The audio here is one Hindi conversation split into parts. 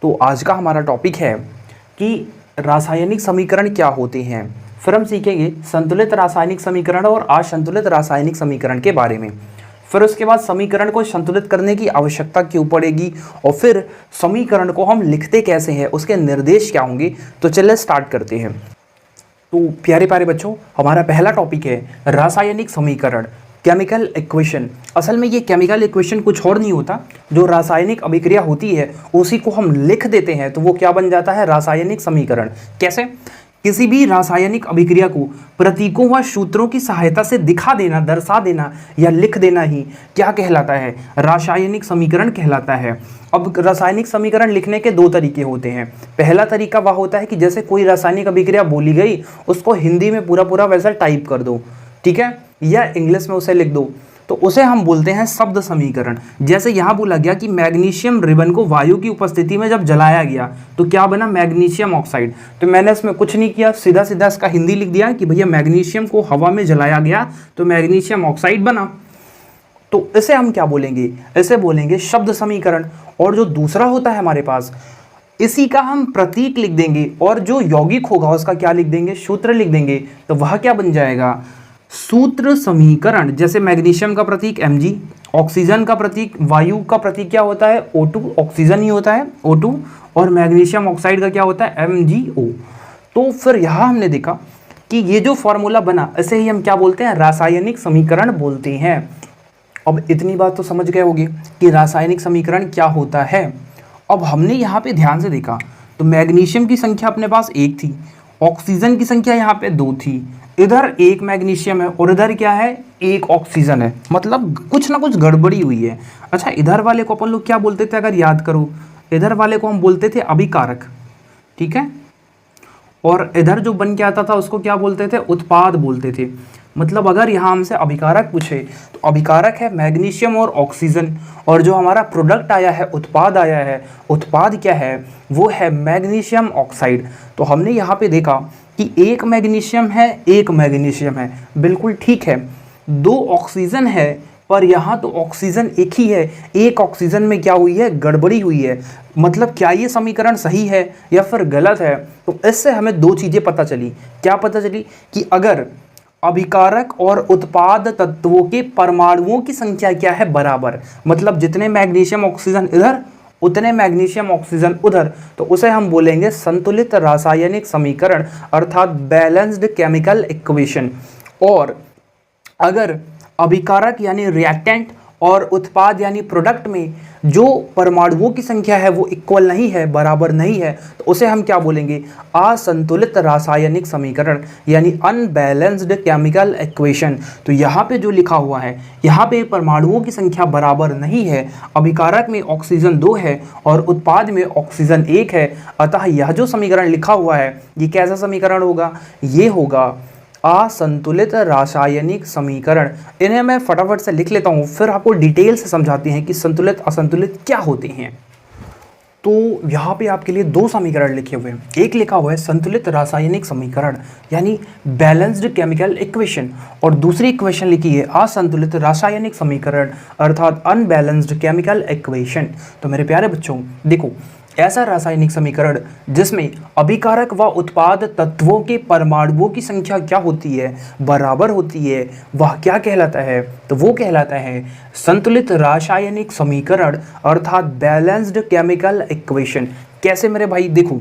तो आज का हमारा टॉपिक है कि रासायनिक समीकरण क्या होते हैं। फिर हम सीखेंगे संतुलित रासायनिक समीकरण और असंतुलित रासायनिक समीकरण के बारे में। फिर उसके बाद समीकरण को संतुलित करने की आवश्यकता क्यों पड़ेगी और फिर समीकरण को हम लिखते कैसे हैं, उसके निर्देश क्या होंगे। तो चलिए स्टार्ट करते हैं। तो प्यारे प्यारे बच्चों, हमारा पहला टॉपिक है रासायनिक समीकरण, केमिकल इक्वेशन। असल में ये केमिकल इक्वेशन कुछ और नहीं होता, जो रासायनिक अभिक्रिया होती है उसी को हम लिख देते हैं तो वो क्या बन जाता है, रासायनिक समीकरण। कैसे? किसी भी रासायनिक अभिक्रिया को प्रतीकों व सूत्रों की सहायता से दिखा देना, दर्शा देना या लिख देना ही क्या कहलाता है, रासायनिक समीकरण कहलाता है। अब रासायनिक समीकरण लिखने के दो तरीके होते हैं। पहला तरीका वह होता है कि जैसे कोई रासायनिक अभिक्रिया बोली गई उसको हिंदी में पूरा पूरा वैसा टाइप कर दो, ठीक है, या इंग्लिश में उसे लिख दो, तो उसे हम बोलते हैं शब्द समीकरण। जैसे यहाँ बोला गया कि मैग्नीशियम रिबन को वायु की उपस्थिति में जब जलाया गया तो क्या बना, मैग्नीशियम ऑक्साइड। तो मैंने इसमें कुछ नहीं किया, सीधा सीधा इसका हिंदी लिख दिया कि भैया मैग्नीशियम को हवा में जलाया गया तो मैग्नीशियम ऑक्साइड बना। तो इसे हम क्या बोलेंगे, इसे बोलेंगे शब्द समीकरण। और जो दूसरा होता है हमारे पास, इसी का हम प्रतीक लिख देंगे और जो यौगिक होगा उसका क्या लिख देंगे, सूत्र लिख देंगे, तो वह क्या बन जाएगा, सूत्र समीकरण। जैसे मैग्नीशियम का प्रतीक Mg, ऑक्सीजन का प्रतीक, वायु का प्रतीक क्या होता है, O2, ऑक्सीजन ही होता है O2, और मैग्नीशियम ऑक्साइड का क्या होता है, MgO। तो फिर यहाँ हमने देखा कि ये जो फॉर्मूला बना इसे ही हम क्या बोलते हैं, रासायनिक समीकरण बोलते हैं। अब इतनी बात तो समझ गए होंगे कि रासायनिक समीकरण क्या होता है। अब हमने यहाँ पे ध्यान से देखा तो मैग्नीशियम की संख्या अपने पास 1 थी, ऑक्सीजन की संख्या यहाँ पे 2 थी, इधर एक मैग्नीशियम है और इधर क्या है, एक ऑक्सीजन है, मतलब कुछ ना कुछ गड़बड़ी हुई है। अच्छा, इधर वाले को अपन लोग क्या बोलते थे, अगर याद करो, इधर वाले को हम बोलते थे अभिकारक, ठीक है, और इधर जो बन के आता था उसको क्या बोलते थे, उत्पाद बोलते थे। मतलब अगर यहाँ हमसे अभिकारक पूछे तो अभिकारक है मैग्नीशियम और ऑक्सीजन, और जो हमारा प्रोडक्ट आया है, उत्पाद आया है, उत्पाद क्या है, वो है मैग्नीशियम ऑक्साइड। तो हमने यहाँ पे देखा कि एक मैग्नीशियम है, एक मैग्नीशियम है, बिल्कुल ठीक है। 2 ऑक्सीजन है पर यहाँ तो ऑक्सीजन एक ही है, एक ऑक्सीजन में क्या हुई है, गड़बड़ी हुई है। मतलब क्या ये समीकरण सही है या फिर गलत है। तो इससे हमें 2 चीज़ें पता चली। क्या पता चली कि अगर अभिकारक और उत्पाद तत्वों के परमाणुओं की संख्या क्या है, बराबर, मतलब जितने मैग्नीशियम ऑक्सीजन इधर उतने मैग्नीशियम ऑक्सीजन उधर, तो उसे हम बोलेंगे संतुलित रासायनिक समीकरण, अर्थात बैलेंस्ड केमिकल इक्वेशन। और अगर अभिकारक यानी रिएक्टेंट और उत्पाद यानी प्रोडक्ट में जो परमाणुओं की संख्या है वो इक्वल नहीं है, बराबर नहीं है, तो उसे हम क्या बोलेंगे, असंतुलित रासायनिक समीकरण, यानी अनबैलेंस्ड केमिकल इक्वेशन। तो यहाँ पे जो लिखा हुआ है, यहाँ पे परमाणुओं की संख्या बराबर नहीं है, अभिकारक में ऑक्सीजन 2 है और उत्पाद में ऑक्सीजन 1 है, अतः यह जो समीकरण लिखा हुआ है ये कैसा समीकरण होगा, ये होगा असंतुलित रासायनिक समीकरण। इन्हें मैं फटाफट से लिख लेता हूँ, फिर आपको डिटेल से समझाते हैं कि संतुलित असंतुलित क्या होते हैं। तो यहाँ पे आपके लिए 2 समीकरण लिखे हुए हैं। एक लिखा हुआ है संतुलित रासायनिक समीकरण यानी बैलेंस्ड केमिकल इक्वेशन, और दूसरी इक्वेशन लिखी है असंतुलित रासायनिक समीकरण, अर्थात अनबैलेंस्ड केमिकल इक्वेशन। तो मेरे प्यारे बच्चों देखो, ऐसा रासायनिक समीकरण जिसमें अभिकारक व उत्पाद तत्वों के परमाणुओं की संख्या क्या होती है, बराबर होती है, वह क्या कहलाता है, तो वो कहलाता है संतुलित रासायनिक समीकरण, अर्थात बैलेंस्ड केमिकल इक्वेशन। कैसे मेरे भाई, देखो,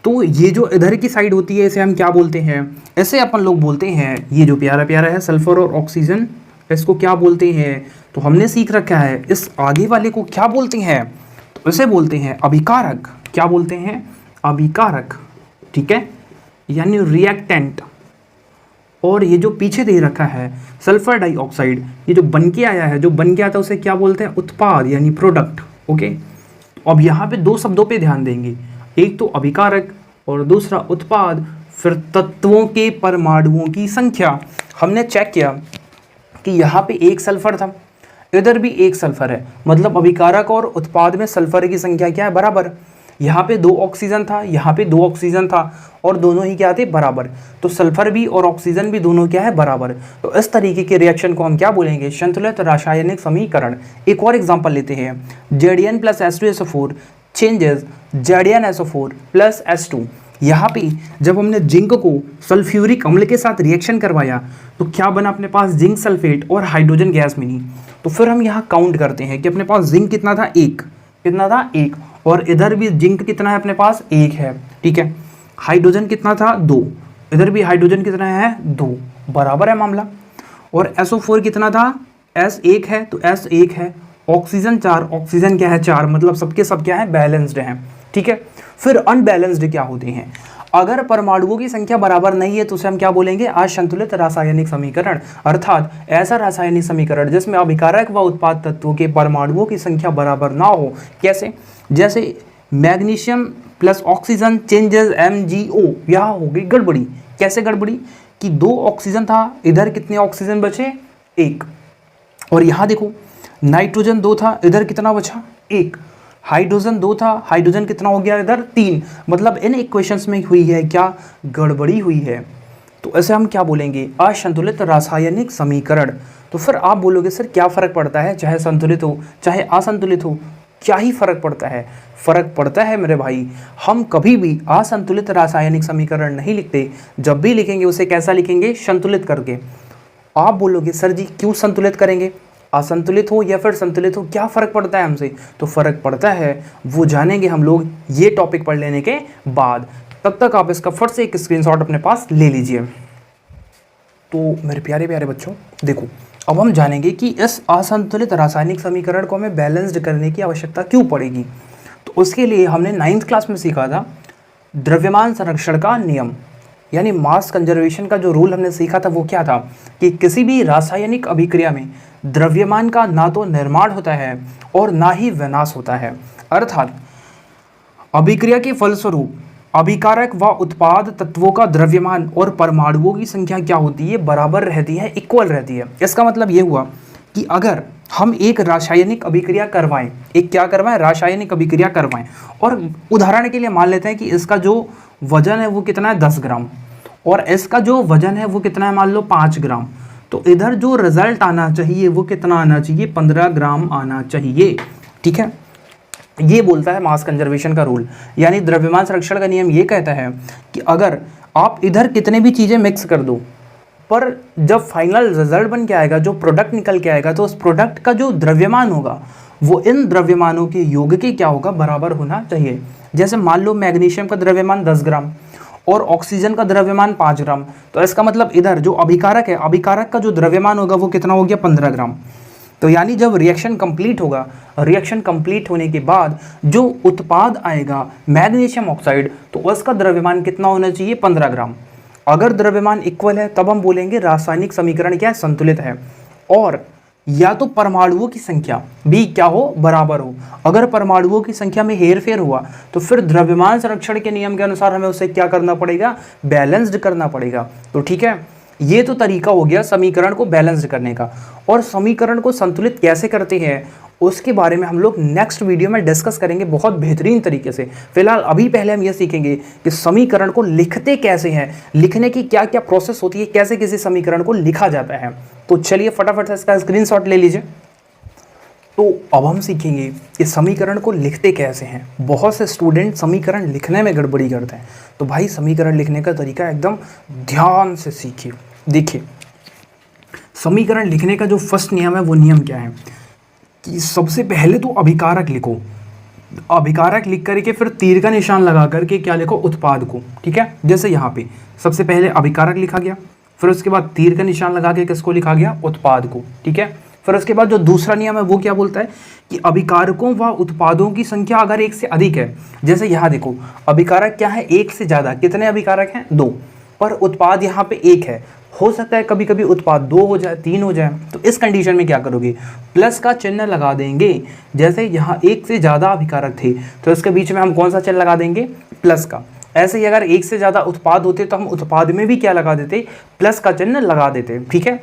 तो ये जो इधर की साइड होती है इसे हम क्या बोलते हैं, ऐसे अपन लोग बोलते हैं, ये जो प्यारा प्यारा है सल्फर और ऑक्सीजन, इसको क्या बोलते हैं, तो हमने सीख रखा है। इस आगे वाले को क्या बोलते हैं, उसे बोलते हैं अभिकारक। क्या बोलते हैं, अभिकारक, ठीक है, यानी रिएक्टेंट। और ये जो पीछे दे रखा है सल्फर डाइऑक्साइड, ये जो बन के आया है, जो बन के आता है उसे क्या बोलते हैं, उत्पाद यानी प्रोडक्ट। ओके, अब यहाँ पे 2 शब्दों पे ध्यान देंगे, एक तो अभिकारक और दूसरा उत्पाद। फिर तत्वों के परमाणुओं की संख्या, हमने चेक किया कि यहाँ पे 1 सल्फर था, इधर भी 1 सल्फर है, मतलब अभिकारक और उत्पाद में सल्फर की संख्या क्या है, बराबर। यहाँ पे 2 ऑक्सीजन था, यहाँ पे 2 ऑक्सीजन था, और दोनों ही क्या थे, बराबर। तो सल्फर भी और ऑक्सीजन भी दोनों क्या है, बराबर। तो इस तरीके के रिएक्शन को हम क्या बोलेंगे, संतुलित रासायनिक समीकरण। एक और एग्जांपल लेते हैं, Zn + H2SO4 changes ZnSO4 plus S2। यहाँ पे जब हमने जिंक को सल्फ्यूरिक अम्ल के साथ रिएक्शन करवाया तो क्या बना अपने पास, जिंक सल्फेट और हाइड्रोजन गैस मिली। तो फिर हम यहाँ काउंट करते हैं कि अपने पास जिंक कितना था, एक, कितना था, एक, और इधर भी जिंक कितना है अपने पास, एक है, ठीक है। हाइड्रोजन कितना था, 2, इधर भी हाइड्रोजन कितना है, 2, बराबर है मामला। और SO4 कितना था, S 1 है तो S 1 है। ऑक्सीजन 4, ऑक्सीजन क्या है, 4, मतलब सबके सब क्या है, बैलेंस्ड हैं, ठीक है। फिर अनबैलेंस्ड क्या होते हैं, अगर परमाणुओं की संख्या बराबर नहीं है तो उसे हम क्या बोलेंगे, असंतुलित रासायनिक समीकरण। अर्थात ऐसा रासायनिक समीकरण जिसमें अभिकारक व उत्पाद तत्वों के परमाणुओं की संख्या बराबर ना हो। कैसे, जैसे magnesium plus oxygen changes MgO, यहाँ हो गई गड़बड़ी। कैसे गड़बड़ी कि 2 ऑक्सीजन था, इधर कितने ऑक्सीजन बचे, 1, और यहाँ देखो नाइट्रोजन 2 था, इधर कितना बचा, 1, हाइड्रोजन 2 था, हाइड्रोजन कितना हो गया, इधर 3, मतलब इन इक्वेशंस में हुई है क्या, गड़बड़ी हुई है। तो ऐसे हम क्या बोलेंगे, असंतुलित रासायनिक समीकरण। तो फिर आप बोलोगे सर क्या फ़र्क पड़ता है, चाहे संतुलित हो चाहे असंतुलित हो, क्या ही फ़र्क पड़ता है, फ़र्क पड़ता है मेरे भाई। हम कभी भी असंतुलित रासायनिक समीकरण नहीं लिखते, जब भी लिखेंगे उसे कैसा लिखेंगे, संतुलित करके। आप बोलोगे सर जी क्यों संतुलित करेंगे, असंतुलित हो या फिर संतुलित हो, क्या फ़र्क पड़ता है हमसे। तो फ़र्क पड़ता है, वो जानेंगे हम लोग ये टॉपिक पढ़ लेने के बाद। तब तक आप इसका फट से एक स्क्रीनशॉट अपने पास ले लीजिए। तो मेरे प्यारे प्यारे बच्चों देखो, अब हम जानेंगे कि इस असंतुलित रासायनिक समीकरण को हमें बैलेंस्ड करने की आवश्यकता क्यों पड़ेगी। तो उसके लिए हमने 9th क्लास में सीखा था द्रव्यमान संरक्षण का नियम, यानी मास कंजर्वेशन का जो रूल हमने सीखा था वो क्या था कि किसी भी रासायनिक अभिक्रिया में द्रव्यमान का ना तो निर्माण होता है और ना ही विनाश होता है। अर्थात अभिक्रिया के फलस्वरूप अभिकारक व उत्पाद तत्वों का द्रव्यमान और परमाणुओं की संख्या क्या होती है, बराबर रहती है, इक्वल रहती है। इसका मतलब ये हुआ कि अगर हम एक रासायनिक अभिक्रिया करवाएं, एक क्या करवाएं, रासायनिक अभिक्रिया करवाएं, और उदाहरण के लिए मान लेते हैं कि इसका जो वजन है वो कितना है, 10 ग्राम, और इसका जो वजन है वो कितना है, मान लो 5 ग्राम। तो इधर जो रिजल्ट आना चाहिए वो कितना आना चाहिए, 15 ग्राम आना चाहिए, ठीक है। ये बोलता है मास कंजर्वेशन का रूल, यानी द्रव्यमान संरक्षण का नियम ये कहता है कि अगर आप इधर कितने भी चीज़ें मिक्स कर दो, पर जब फाइनल रिजल्ट बन के आएगा, जो प्रोडक्ट निकल के आएगा, तो उस प्रोडक्ट का जो द्रव्यमान होगा वो इन द्रव्यमानों के योग के क्या होगा, बराबर होना चाहिए। जैसे मान लो मैग्नीशियम का द्रव्यमान 10 ग्राम और ऑक्सीजन का द्रव्यमान 5 ग्राम, तो इसका मतलब इधर जो अभिकारक है, अभिकारक का जो द्रव्यमान होगा वो कितना हो गया, 15 ग्राम। तो यानी जब रिएक्शन कंप्लीट होगा, रिएक्शन कंप्लीट होने के बाद जो उत्पाद आएगा मैग्नीशियम ऑक्साइड, तो उसका द्रव्यमान कितना होना चाहिए, 15 ग्राम। अगर द्रव्यमान इक्वल है तब हम बोलेंगे रासायनिक समीकरण क्या है, संतुलित है। और या तो परमाणुओं की संख्या भी क्या हो, बराबर हो। अगर परमाणुओं की संख्या में हेरफेर हुआ तो फिर द्रव्यमान संरक्षण के नियम के अनुसार हमें उसे क्या करना पड़ेगा, बैलेंस्ड करना पड़ेगा। तो ठीक है, ये तो तरीका हो गया समीकरण को बैलेंस्ड करने का। और समीकरण को संतुलित कैसे करते हैं उसके बारे में हम लोग नेक्स्ट वीडियो में डिस्कस करेंगे बहुत बेहतरीन तरीके से। फिलहाल अभी पहले हम ये सीखेंगे कि समीकरण को लिखते कैसे हैं, लिखने की क्या क्या प्रोसेस होती है, कैसे किसी समीकरण को लिखा जाता है। तो चलिए फटाफट से इसका स्क्रीनशॉट ले लीजिए। तो अब हम सीखेंगे कि समीकरण को लिखते कैसे हैं। बहुत से स्टूडेंट समीकरण लिखने में गड़बड़ी करते हैं, तो भाई समीकरण लिखने का तरीका एकदम ध्यान से सीखिए। देखिए, समीकरण लिखने का जो फर्स्ट नियम है वो नियम क्या है कि सबसे पहले तो अभिकारक लिखो। अभिकारक लिख करके फिर तीर का निशान लगा करके क्या लिखो, उत्पाद को, ठीक है। जैसे यहाँ पे सबसे पहले अभिकारक लिखा गया, फिर उसके बाद तीर का निशान लगा के किसको लिखा गया, उत्पाद को, ठीक है। फिर उसके बाद जो दूसरा नियम है वो क्या बोलता है कि अभिकारकों व उत्पादों की संख्या अगर एक से अधिक है, जैसे यहाँ देखो अभिकारक क्या है, एक से ज़्यादा, कितने अभिकारक हैं, 2, पर उत्पाद यहाँ पे 1 है। हो सकता है कभी कभी उत्पाद 2 हो जाए, 3 हो जाए, तो इस कंडीशन में क्या करोगे, प्लस का चिन्ह लगा देंगे। जैसे यहाँ 1 से ज़्यादा अभिकारक थे तो इसके बीच में हम कौन सा चिन्ह लगा देंगे, प्लस का। ऐसे ही अगर 1 से ज़्यादा उत्पाद होते तो हम उत्पाद में भी क्या लगा देते, प्लस का चिन्ह लगा देते, ठीक है।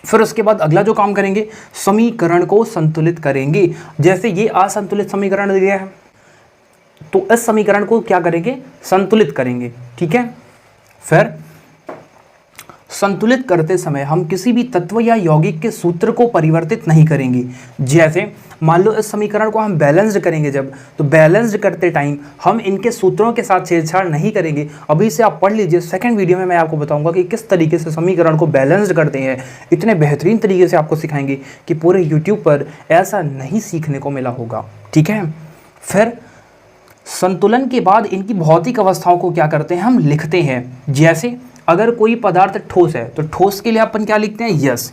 फिर उसके बाद अगला जो काम करेंगे, समीकरण को संतुलित करेंगे। जैसे ये असंतुलित समीकरण दिया है तो इस समीकरण को क्या करेंगे, संतुलित करेंगे, ठीक है। फिर संतुलित करते समय हम किसी भी तत्व या यौगिक के सूत्र को परिवर्तित नहीं करेंगे। जैसे मान लो इस समीकरण को हम बैलेंस्ड करेंगे जब, तो बैलेंस्ड करते टाइम हम इनके सूत्रों के साथ छेड़छाड़ नहीं करेंगे। अभी से आप पढ़ लीजिए, सेकंड वीडियो में मैं आपको बताऊंगा कि किस तरीके से समीकरण को बैलेंस्ड करते हैं। इतने बेहतरीन तरीके से आपको सिखाएंगे कि पूरे यूट्यूब पर ऐसा नहीं सीखने को मिला होगा। ठीक है, फिर संतुलन के बाद इनकी भौतिक अवस्थाओं को क्या करते हैं, हम लिखते हैं। जैसे अगर कोई पदार्थ ठोस है तो ठोस के लिए अपन क्या लिखते हैं, यस।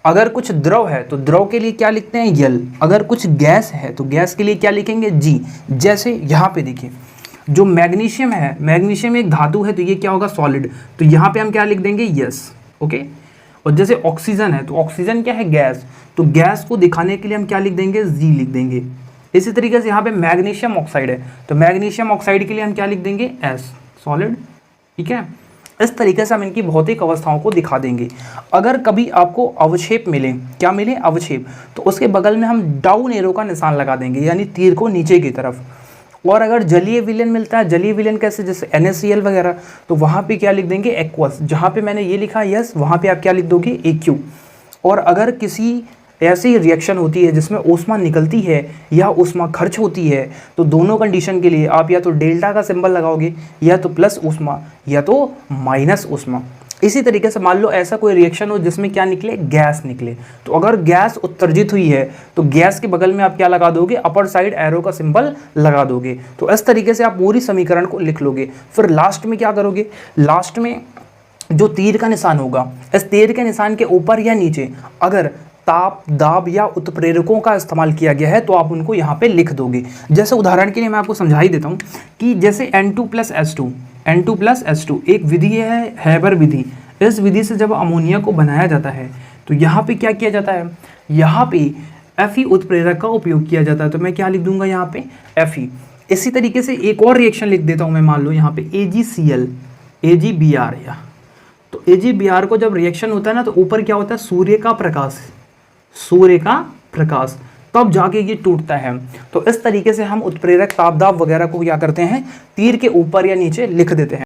अगर कुछ द्रव है तो द्रव के लिए क्या लिखते हैं, यल। अगर कुछ गैस है तो गैस के लिए क्या लिखेंगे, जी। जैसे यहाँ पे देखिए, जो मैग्नीशियम है, मैग्नीशियम एक धातु है तो ये क्या होगा, सॉलिड, तो यहाँ पे हम क्या लिख देंगे, यस। ओके। और जैसे ऑक्सीजन है तो ऑक्सीजन क्या है, गैस, तो गैस को दिखाने के लिए हम क्या लिख देंगे, जी लिख देंगे। इसी तरीके से यहाँ पे मैग्नीशियम ऑक्साइड है तो मैग्नीशियम ऑक्साइड के लिए हम क्या लिख देंगे, एस, सॉलिड। ठीक है, इस तरीके से हम इनकी भौतिक अवस्थाओं को दिखा देंगे। अगर कभी आपको अवक्षेप मिले, क्या मिले, अवक्षेप, तो उसके बगल में हम डाउन एरो का निशान लगा देंगे, यानी तीर को नीचे की तरफ। और अगर जलीय विलयन मिलता है, जलीय विलयन कैसे, जैसे NaCl वगैरह, तो वहाँ पे क्या लिख देंगे, एक्वस। जहाँ पे मैंने ये लिखा यस, वहाँ पे आप क्या लिख दोगे, AQ। और अगर किसी ऐसी रिएक्शन होती है जिसमें ऊष्मा निकलती है या ऊष्मा खर्च होती है, तो दोनों कंडीशन के लिए आप या तो डेल्टा का सिंबल लगाओगे, या तो प्लस ऊष्मा या तो माइनस ऊष्मा। इसी तरीके से मान लो ऐसा कोई रिएक्शन हो जिसमें क्या निकले, गैस निकले, तो अगर गैस उत्सर्जित हुई है तो गैस के बगल में आप क्या लगा दोगे, अपर साइड एरो का सिंबल लगा दोगे। तो इस तरीके से आप पूरी समीकरण को लिख लोगे। फिर लास्ट में क्या करोगे, लास्ट में जो तीर का निशान होगा, इस तीर के निशान के ऊपर या नीचे अगर ताप, दाब या उत्प्रेरकों का इस्तेमाल किया गया है तो आप उनको यहाँ पे लिख दोगे। जैसे उदाहरण के लिए मैं आपको समझा ही देता हूँ कि जैसे N2+S2 एक विधि है, हैबर विधि। इस विधि से जब अमोनिया को बनाया जाता है तो यहाँ पे क्या किया जाता है, यहाँ पे Fe उत्प्रेरक का उपयोग किया जाता है, तो मैं क्या लिख दूंगा यहाँ पे, Fe। इसी तरीके से एक और रिएक्शन लिख देता हूँ मैं, मान लो यहाँ पे AgCl, AgBr, या तो AgBr को जब रिएक्शन होता है ना तो ऊपर क्या होता है, सूर्य का प्रकाश, सूर्य का प्रकाश, तब जाके ये टूटता है। तो इस तरीके से हम उत्प्रेरक, ताप, दाब वगैरह को क्या करते हैं, तीर के ऊपर या नीचे लिख देते हैं।